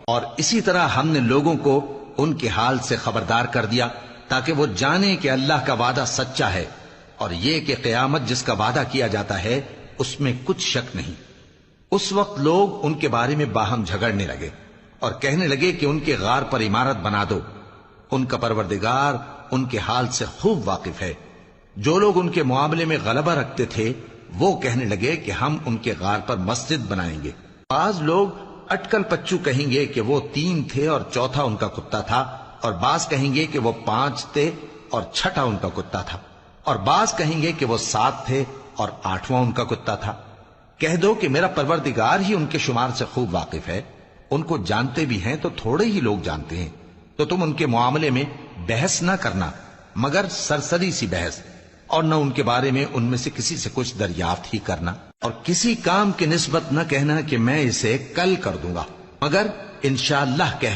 اور اسی طرح ہم نے لوگوں کو ان کے حال سے خبردار کر دیا تاکہ وہ جانیں کہ اللہ کا وعدہ سچا ہے، اور یہ کہ قیامت جس کا وعدہ کیا جاتا ہے اس میں کچھ شک نہیں۔ اس وقت لوگ ان کے بارے میں باہم جھگڑنے لگے اور کہنے لگے کہ ان کے غار پر عمارت بنا دو۔ ان کا پروردگار ان کے حال سے خوب واقف ہے۔ جو لوگ ان کے معاملے میں غلبہ رکھتے تھے وہ کہنے لگے کہ ہم ان کے غار پر مسجد بنائیں گے۔ بعض لوگ اٹکل پچو کہیں گے کہ وہ 3 تھے اور چوتھا ان کا کتا تھا، اور بعض کہیں گے کہ وہ 5 تھے اور چھٹا ان کا کتا تھا، اور بعض کہیں گے کہ وہ 7 تھے اور 8واں ان کا کتا تھا۔ کہہ دو کہ میرا پروردگار ہی ان کے شمار سے خوب واقف ہے۔ ان کو جانتے بھی ہیں تو تھوڑے ہی لوگ جانتے ہیں، تو تم ان کے معاملے میں بحث نہ کرنا مگر سرسری سی بحث، اور نہ ان کے بارے میں ان میں سے کسی سے کچھ دریافت ہی کرنا، اور کسی کام کی نسبت نہ کہنا کہ میں اسے کل کر دوں گا، مگر انشاءاللہ کہہ